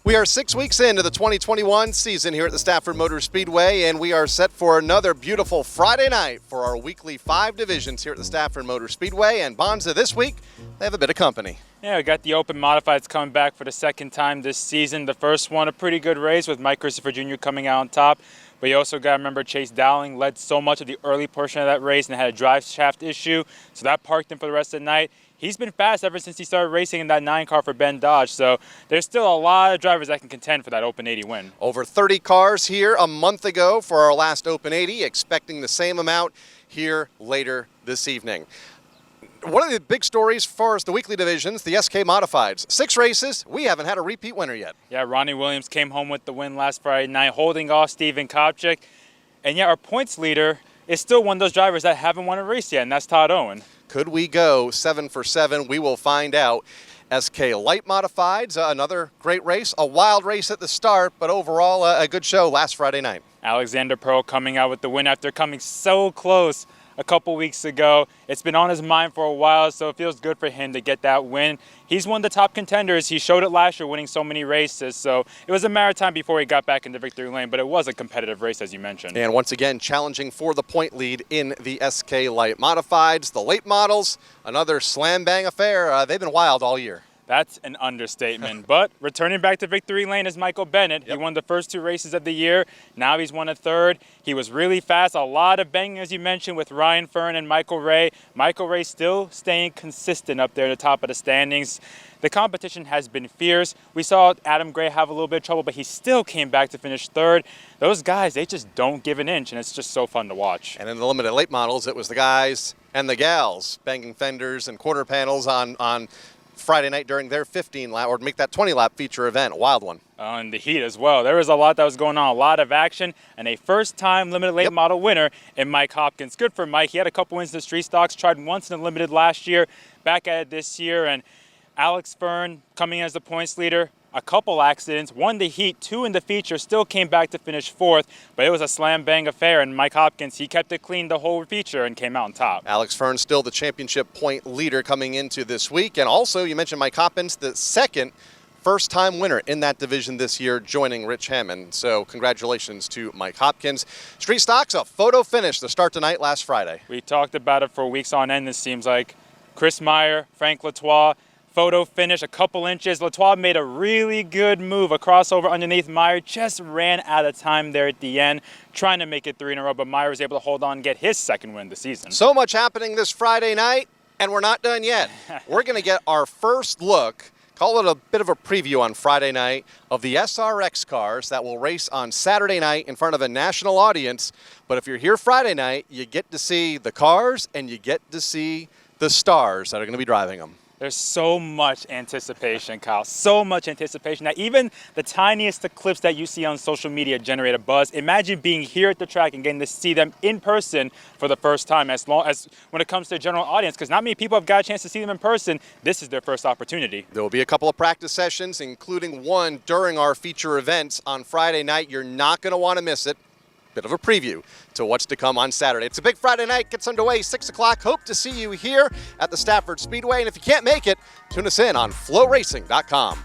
We are 6 weeks into the 2021 season here at the Stafford Motor Speedway, and we are set for another beautiful Friday night for our weekly 5 divisions here at the Stafford Motor Speedway. And Bonssa, this week, they have a bit of company. Yeah, we got the Open Modifieds coming back for the second time this season. The first one, a pretty good race with Mike Christopher Jr. coming out on top. But you also got to remember Chase Dowling led so much of the early portion of that race and had a drive shaft issue, so that parked him for the rest of the night. He's been fast ever since he started racing in that 9 car for Ben Dodge, so there's still a lot of drivers that can contend for that Open 80 win. Over 30 cars here a month ago for our last Open 80, expecting the same amount here later this evening. One of the big stories for us, the weekly divisions, the SK Modifieds. 6 races, we haven't had a repeat winner yet. Yeah, Ronnie Williams came home with the win last Friday night, holding off Steven Kopchik. And yet our points leader is still one of those drivers that haven't won a race yet, and that's Todd Owen. Could we go 7 for 7? We will find out. SK Light Modifieds, another great race, a wild race at the start, but overall a good show last Friday night. Alexander Pearl coming out with the win after coming so close a couple weeks ago. It's been on his mind for a while, so it feels good for him to get that win. He's one of the top contenders. He showed it last year, winning so many races, so it was a matter of time before he got back into victory lane, but it was a competitive race, as you mentioned. And once again, challenging for the point lead in the SK Light Modifieds. The late models, another slam bang affair. They've been wild all year. That's an understatement. But returning back to victory lane is Michael Bennett. Yep. He won the first 2 races of the year. Now he's won a third. He was really fast. A lot of banging, as you mentioned, with Ryan Fern and Michael Ray. Michael Ray still staying consistent up there at the top of the standings. The competition has been fierce. We saw Adam Gray have a little bit of trouble, but he still came back to finish third. Those guys, they just don't give an inch, and it's just so fun to watch. And in the limited late models, it was the guys and the gals banging fenders and quarter panels on Friday night during their 15-lap, or make that 20-lap feature event. A wild one. And the heat as well. There was a lot that was going on, a lot of action, and a first-time limited late model winner in Mike Hopkins. Good for Mike. He had a couple wins in the street stocks, tried once in the limited last year, back at it this year, and Alex Fern coming as the points leader. A couple accidents, won the heat, 2 in the feature, still came back to finish 4th, but it was a slam-bang affair, and Mike Hopkins, he kept it clean the whole feature and came out on top. Alex Fern still the championship point leader coming into this week, and also, you mentioned Mike Hopkins, the second first-time winner in that division this year, joining Rich Hammond. So congratulations to Mike Hopkins. Street stocks, a photo finish to start tonight last Friday. We talked about it for weeks on end, it seems like. Chris Meyer, Frank Latois, photo finish, a couple inches. Latois made a really good move, a crossover underneath Meyer, just ran out of time there at the end, trying to make it 3 in a row, but Meyer was able to hold on and get his second win of the season. So much happening this Friday night, and we're not done yet. We're going to get our first look, call it a bit of a preview on Friday night, of the SRX cars that will race on Saturday night in front of a national audience. But if you're here Friday night, you get to see the cars and you get to see the stars that are going to be driving them. There's so much anticipation, Kyle, so much anticipation that even the tiniest of clips that you see on social media generate a buzz. Imagine being here at the track and getting to see them in person for the first time, as long as when it comes to the general audience, because not many people have got a chance to see them in person. This is their first opportunity. There will be a couple of practice sessions, including one during our feature events on Friday night. You're not going to want to miss it. Bit of a preview to what's to come on Saturday. It's a big Friday night, gets underway 6 o'clock. Hope to see you here at the Stafford Speedway. And if you can't make it, tune us in on flowracing.com.